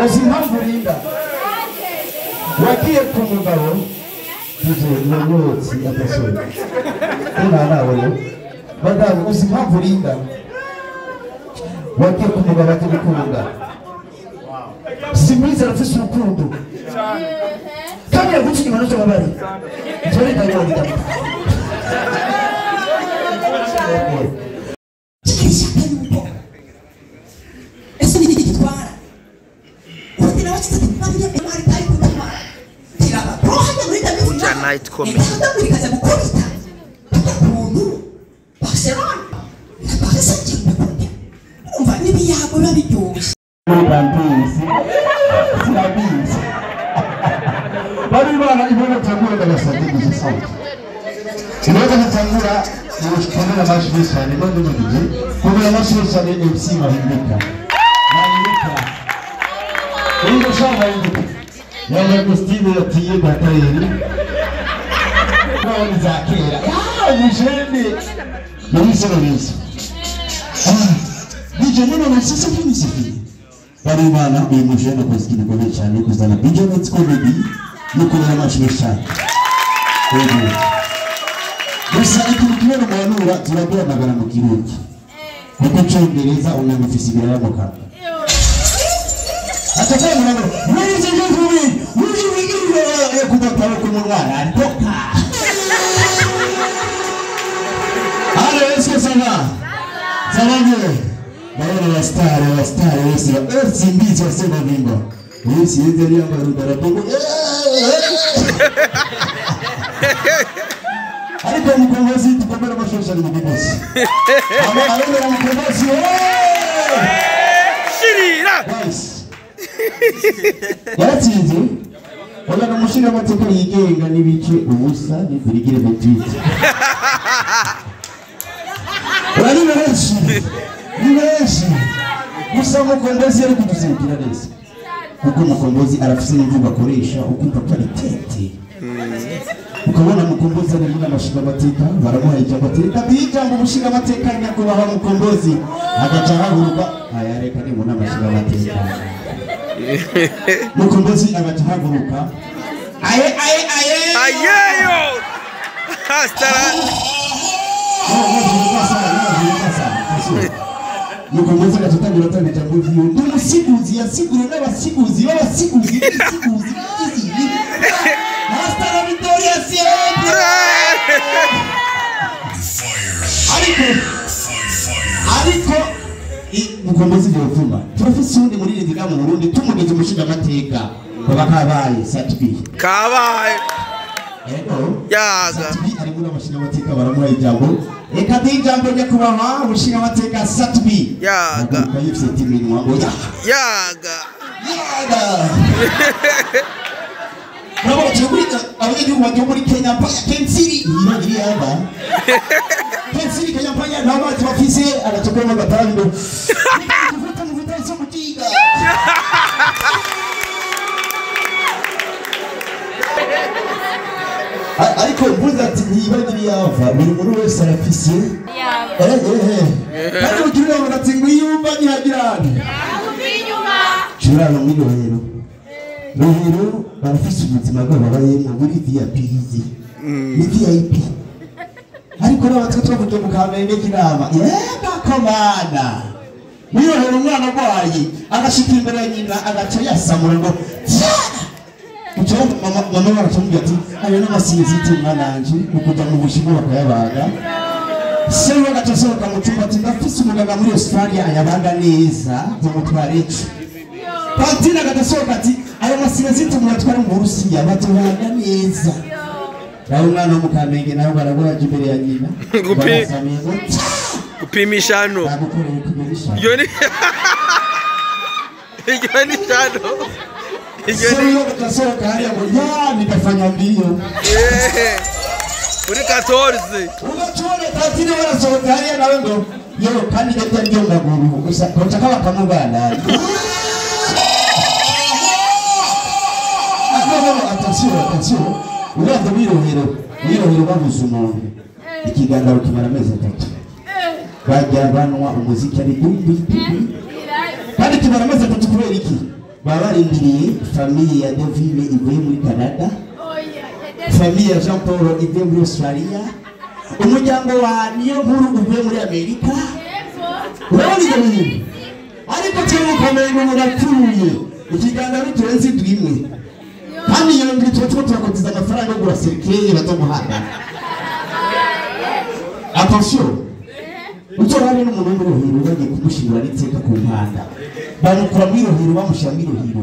uzimpamvurinda wagiye ku mugabo tuje nyonyotsi atasore nawe badamu uzimpamvurinda wagiye ku mugabo ati gukunda simwiza rafise urukundo kandi yaguci inyuma n'icyo babari ntore ndayiboneka ese ni iki gitwara ubundi nawe kitatu babiri emari tayi kutwara tiraba rohanya muri ndabivuga ja night comedy ndabikaza gukubita umuntu Barcelona na Paris Saint-Germain umva nibiyago babiryoshye Bambisi Sinabisi bari bana ibona cyangwa ndabasabye gusanga Sinabona cyangwa Kubera amashuri cyane no n'ibindi kubera amashuri cyane MC Mahinduka Uyu shamba Mahinduka yambaye costume yatiye batayeri None zakera umujene Yabisobanutse Nije none nasise kwimisifi Bari bana uyu mujene costume gobe cyane kuzana Benjamin Comedy no kubera amashuri cyane Gusa ikintu kimwe n'umuntu turabwira magana mu kirundi kuko cyongereza unamufisi biramuka Atakaye mwana mwize njuvubi uje wigirira yo kubataho ku mwana aritoka Allez est-ce que ça va Ça va bien Bana la star aussi simbizo sema bingo Wewe si yeye yamba ndarapo Ariko mukombozi tukomera amashusho ari mugibosi Ama arengera mukombozi Shirira Yaratsinze Oya namushira amateka yigenga nibice ubusa nifurigire betwite Wari benshi Gusa mukombozi ari kudusibira neza Kuko mukombozi arafise n'imvugo akoresha ukumva quality Ukabona mukombozi ari muri amashiga amateka baramuha ijambo ateka bijambo umushiga amateka nyakubaha mukombozi agaca haguruka ayareka ni muri amashiga amateka mukombozi agaca haguruka ayeyo hastara mukombozi agatangira atanga ijambo n'umusiguzi yasigure n'abasiguzi Hasta la victoria siempre. Ariko mukombozi byofuma. Turafise undi muri Leta mu Burundi tumugeze umushinga amateka. Baba kabaye Satbi. Kabaye. Yaga. Satbi ari muri amashinga amateka baramuha ijambo. Eka dijambo ryo kubaha umushinga amateka Satbi. Yaga. Kayifise timinwa oya. Yaga. Nabo cyuburika abanyagihugu bajya muri Kenya Kensiri yiri yaba Kensiri Kenya panya nabo bafise agatokora mu gatando vuta somutiga ariko mbuza ati ntibagiri yava buri muntu wese arafise kandi ugira ngo ati ngwiyumva nyagirane cyurano miliyoni Rohero barafise umutima bw'ababayemo muri VIP ni VIP ariko nabatwe twavuye mu kamenge kinama yega komana Rohero umwana gwayi agashika imbere ya nyina agaca yasamura ngo Ucho mama baratumbye ati ayo n'amasinziti mwananje ukuja mu bushimo bakayabaga Sewe gatasohoka mu cyumba ati ndafise umuganga muri Australia ayabaga neza by'umutwarecu Pantina gatasohoka ati ayo masinziti mwatwara mu Rusiya batubaga neza Raho umwana mu kamenge nayo barabura imbere ya nyina Gupimisha hano Yoni shano Sewe gatasohoka hariya ngo ya nitafanya mbio Uri 14 Unachone tatine wanasohoka hariya nawe ngo yo kandi gete ndio ngaguru gusa kochaka bakamubana Attention uranze wirohero babuze umuntu ikigandaro kimara amezi 3 bajya banwa umuziki ari dumbi kandi kimara amezi 3 kubera iki babarindiriye famille ya Deville ivuye muri Canada, famille ya Jean Paul ivuye muri Australia, umuryango wa niyo nkuru uvuye muri Amerika. Urabona ibyo bintu ariko cyangwa ukamenya umuntu apfuye ikiganiro turenze imwe kandi iyo ngiri tuba turakotiza amafaranga yo kugura serikeye batamuhanda. Attention, ucyo hari n'umuntu muri Rohero bagiye kumushingura n'iteka ku mpanda bamukura muri Rohero bamushyira muri Rohero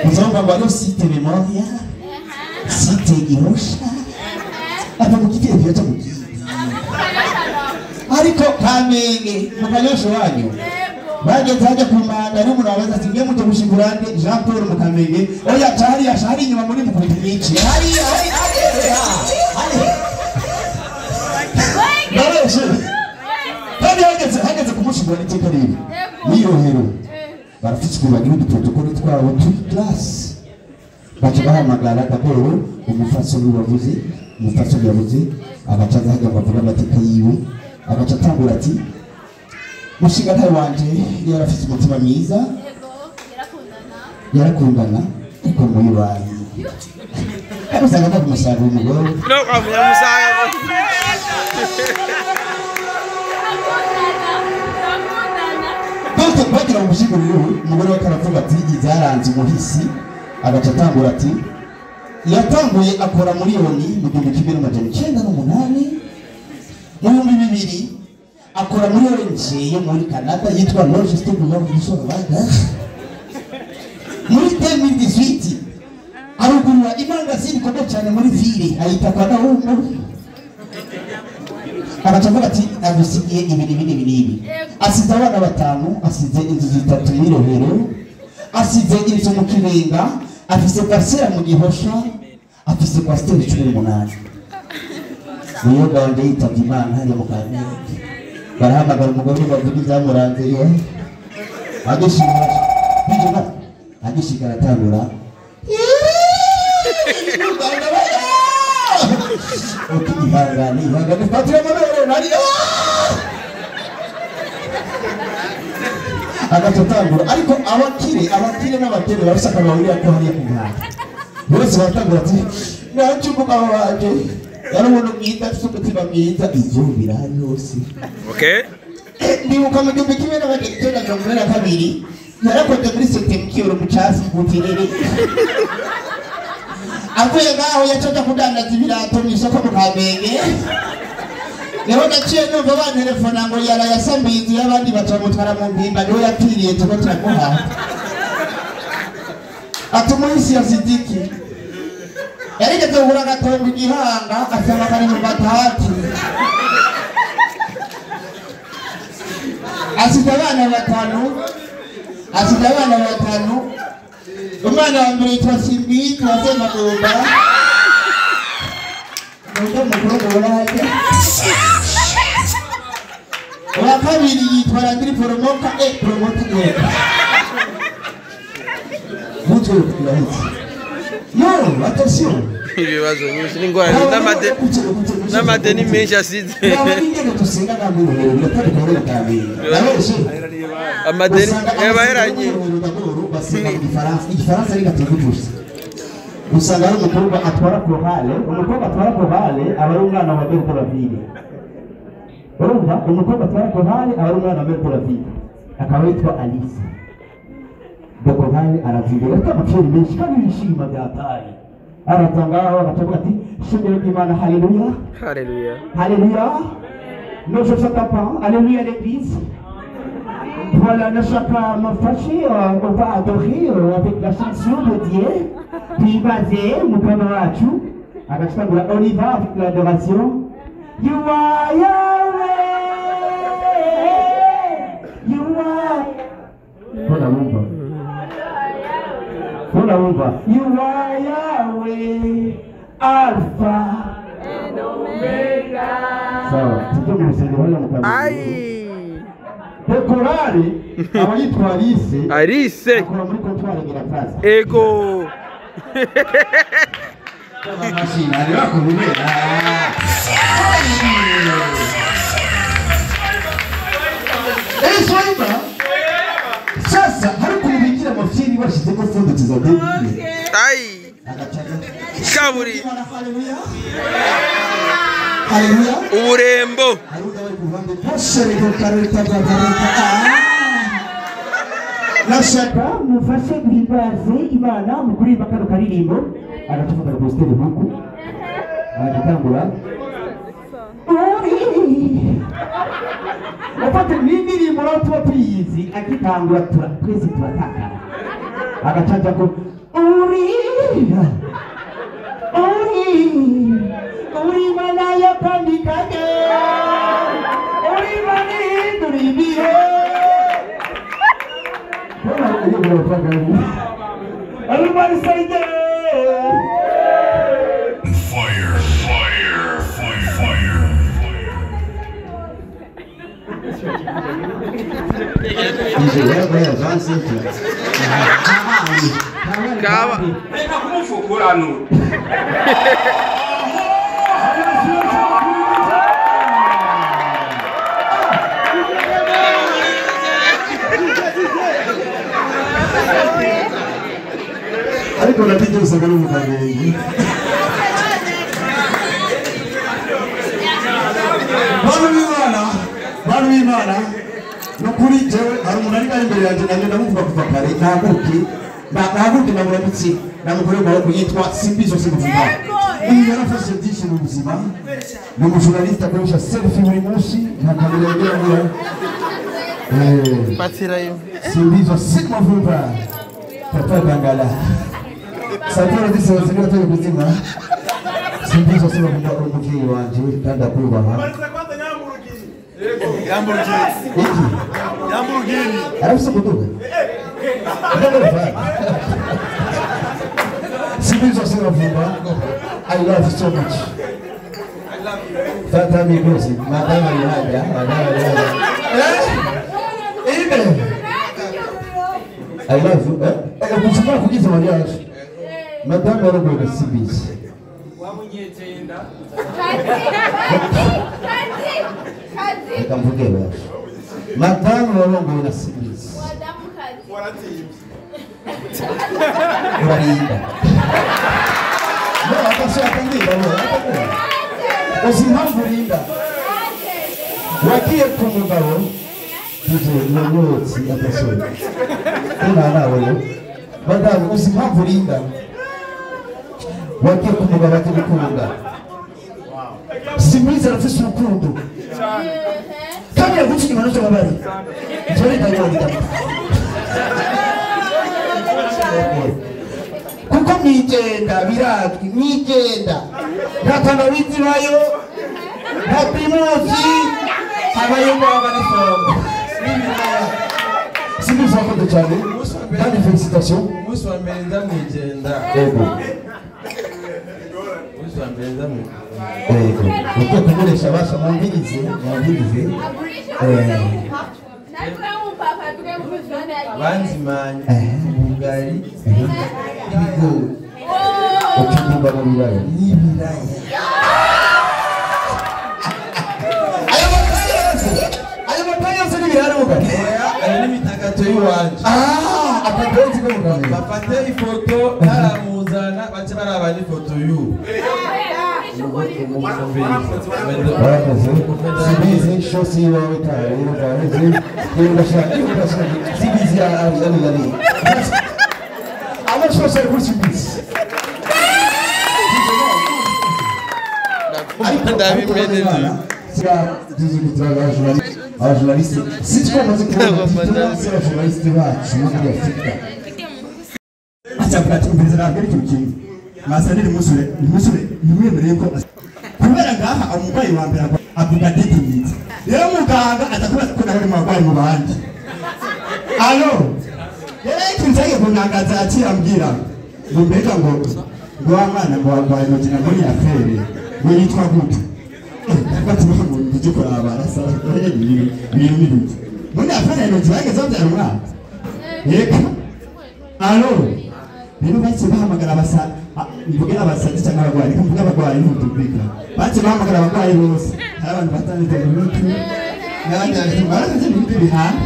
uzumva ngo ariyo site memoria site Gihosha ava mu gitero cyo mu ariko Kamenge mu Kanyosha wanyu bageze hajya ku mpanda ari umuntu wabaza ati ngiye muje gushingura Jean Paul mu Kamenge oya cyari inyuma muri mu kubici hari hageze kumushingura n'iteka rero ni Rohero barafite kubagira uduprotokole twabo turi class baje bahamagara kaboro umufasoni yavuze agacaza hajya bavuga amateka yiwe agaca atangura ati mushinga ntawe wanje yarafite umutima mwiza yarakundana ariko muri bayi usanga nta kumusarura umugore bagira umuzigo rero umugore we karavuga ati izaranze umuhisi agaca atangura ati yatanguye akora miliyoni mu 1998 mu 2000 akora miliyoni yo muri Canada yitwa Logistic Love muri 2018 arugurura imangazini ikomeye cyane muri ville ayita kwa Nahumbu agacavuga ati agusigiye ibintu asize abana batanu asize inzu zitatu muri Rohero asize inzu mu Kibenga afise parcelle mu Gihosha afise pasteur 18 niyo gahunda yitabye Imana hari mu Kamenge barahamagara umugore bavuga ibyamuranze yo agishika aratangura ihangane patira amabere nari agatotangura ariko abakire n'abakene barusaka bahurira ko hariya ku mpanda bose batangura ati nacu umugabo wanje yari umuntu mwiza afite umutima mwiza ibyo birahari hose ndibuka mu 1992 yarakoze muri September mu cyasi kutirere avuye ngaho yacaje kudandaza ibirato mu isoko mu Kamenge niho naciye numva bantelefona ngo yarayasambiye inzu y'abandi bacamutwara mu mpimba niho yapfiriye tuko turamuha atumuhisi ya Sidiki yarigeze guhura agatongo Gihanga asaba kari mu batatu asize abana batanu umwana wa mbere yitwa Simbi twasema Gomba ndio mukuru w'aje wa kabiri yitwa Landry Promoka mutu kirahisi no attention ibibazo nyinshi n'ingwara n'amadeni menshi asize amadeni yabaheranye igifaransa ari gatugutse usanga ari umukobwa atwara kohale aba ari umwana wa Belle Polaville urumva umukobwa atwara kohale aba ari umwana wa Belle Polaville akaba yitwa Alice Kohale aravuga ko amafiri menshi kandi yishima byataye aratangaho agacavuga ati shimira Imana haleluya no je chante pas alléluia l'église. Voilà, chacun m'a fâché, on va adorer avec la chanson de Dieu. Puis basé, mon camarade, on y va avec l'adoration. You are Yahweh, you are. Voilà, you are Yahweh, Alpha and Omega. So, tu peux me laisser le Dekorari abayitwa Alice akora muri comptoir ngira plaza ego mashina ari bakumira sasa hari kubigira amafiri debili bashize ko fondo tiza debili Ai. Kaburi. Haleluya. Urembo. Nashaka mufashe guhimbaze Imana mu kuririmba kano karirimbo aratuvuga rwose huku agatangura Wapate n'indirimbo rero tuba tuyizi akitangura twese turatakara agacaca ko uri mana yo kwandikanye uri mana hindura ibihe everybody say yeah Fire, fire, fire, fire. Kaba. Reka kumufukurano. ariko natije usanga no mukagenge Banu b'Imana no kuri jewe hari umuntu ari imbere yanjye nanjye ndamuvuga kuva kare nahaguruke namuramutse namukore mu maboko yitwa Simbizo Simuvuga uyu yarafashe byinshi mu buzima ni umujournaliste akoresha selfie buri munsi nta kamera yagira Patirayo. Simbizo Simuvuga Papa Bangala Satoro disose ni watoye kuzima Simbizo Simuvuga umuvyeyi wanje kandi akubaha Yamburugini. Arafise kuduga Simbizo Simuvuga I love you so much Tata Migosi madama yahaya I love you kuchukua kugiza mariage madama rogo Simbizo Nikamvuge basi. Madamu warongo na Simbizi. Urarinda. No, akasha kandida wewe. Usimhambu rinda. Wakie kumugabo. Tuje nyonyotsi atasoni. Kuna nawe. Madamu usimhambu rinda. Wakie kumugabo atikukunda. Simbizi arafise urukundo. Kama ya kuchiki manacho mabari. Jori kajua nitamu. Kuko mwijenda, biratwi, mwijenda. Ntatangawizi bayo, ntaprimusi, abayumba wabanifongo. Simbizi wakondo cyane. Kandi felicitation. Musi wa mbere ndamwijenda. Ego. Musi wa mbere ndamwijenda. Ego. Uko kumuresha basha mwangirize. Banzimanye ubugari n'ibigori Ukikumba mu biraya. n'ibiraya. Ayo mapaya yose n'ibiraya mugari. Ayo n'imitagato y'iwanje. Akabenzi ko mugari. Bafate ifoto haramuzana bace barabana ifoto y'ubu. Barakoze. Simbizi shosi wawe kare urugaheze. Urashaka Simbizi ari. Aba shosi ari kuri Simbizi. Ndabimeneze. Abajournaliste sitwa maze kubona abajournaliste bacu muri Afrika acyakati ubiriza na mbere cy'ukintu masanire musure nimwemereye ko kubera ngaha umugwayi wa mbere avuga didinitse rero muganga atakubona ko nawe mugwayi mu bandi allo kinzage kunangaza akirambwira ngo mbega ngo amana ngo wagwaye no kina muri afere ngo yitwa gute bati bamu ndije kuraba rasa ibintu muri afere no kibageze byara umwana yeka allo rero bati bahamagara abasa mvugira abasazi cyangwa abagwayi kumvuga abagwayi n'utubika bati bahamagara abagwayi bose hari abantu batandite mu mutwe n'abandi baraje mu mutwe bihana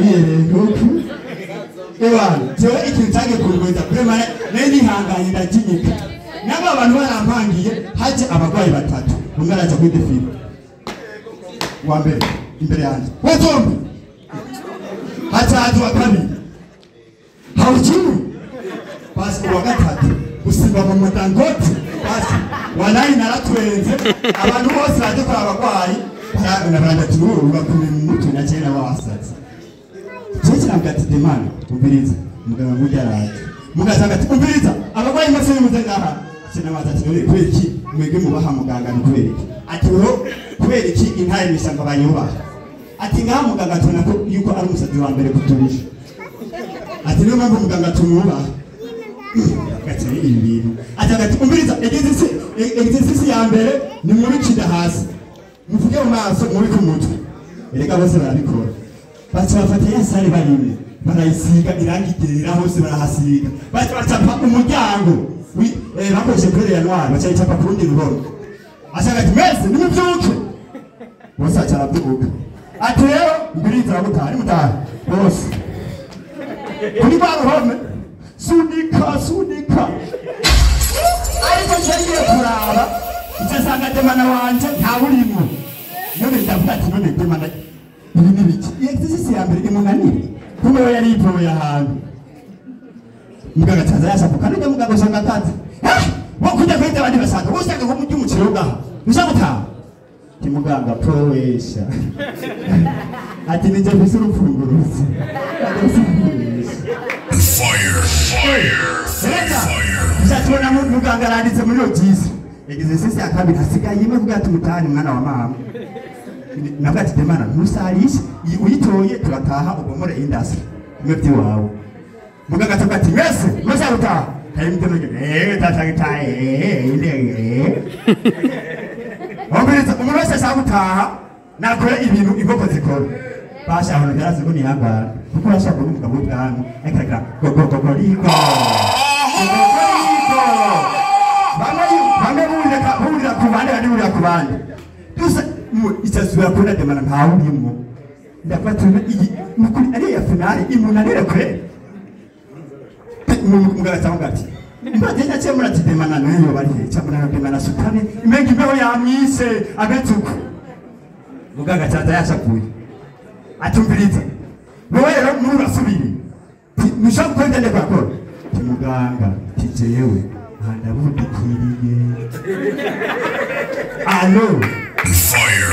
yere ngoku ewana jewe ikintu cyagiye kurweza prema nari hanganye ndakinyika naba abantu barampangiye haje abagwayi batatu umwe araza kuri defile wa mbere imbere yanjye wetombi hazaza wa kabiri hauchini basi wa gatatu usimba mu mutangoti basi wanayi naratwenze abantu bose baje kwa abagwayi barabana turu bakumye mu mutwe na cyera wasaze cyese nambati demana umbiriza muganga mujyaraje mugazanga ati umbiriza abagwayi mase muzengaha sinamaza ati none kweki mwege mubaha muganga nikweki ati ro kweki intaye misanga banyuba ati ngaha muganga tuna ko yuko ari umusazi wa mbere kuturisha ati niyo mpamvu muganga tumuba gatari ibintu ati umbiriza exercise ya mbere ni muri kida hasi muvuge mu maso muri ku mutwe erega bose barabikora bati bafata ya sare barimo barayisiga irangi gerera hose barahasiga bati bacapa umuryango bakoreshe kure ya noir bacayicapa ku rundi ruhome ashaka ati mese nimuvyuke bose acarabyuka ati rero mbiriza abutari mutari bose kuri baruhome sunika ariko cyagiye kuraba icasanga demana wanje ntawurimo none ndavuga ati none demana ibi nibiki exercise ya mbere imunanire kumbe we yari iprobe ahantu muganga cyaza yashapuka none muganga usanga kati wo kujya kwita abandi basanga usanga ko mujye umukiro ugaha ushaka muganga prowesha ati nije bise urupfunguruzi Zatubona muganga aranditse muri logisi exercise ya kabiri hasigaye imwe kugira tumutane mwana wa mama nabwo ati demana ntusarishe uyitoye turataha ubomore industry imwe byiwawe muganga atavuga ati mese mese utaha hari muteno tatagitaye indege wambiriza umuntu wese ashaka gutaha nakora ibintu inkoko zikora bashaka byaraze ko nihangara kuko bashaka ko umugabo w'ubwami akagira gogogogo bamwe burira ku bandi bandi burira ku bandi dusa icyasubira kubona demana ntawe urimo ndafatira iyi mukuri ari ya finale imunanire kure muganga cyangwa ati mbate nyache murati demana nayo bari he cyangwa demana sutane imengi mbeho yamwise abetuko muganga cyata yashakuye atumviriza wewe rero nurasubiri nishaka kwenda kwakora muganga tijewe handabudikiriye alo Fire.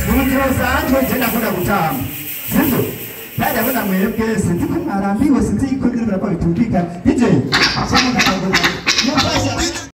Mutro sanjwe tena kwenda kutama sio baada ya mwelekeo sinzi kunarambiwa sinzi iko ndio mnakuwa vitundika DJ asema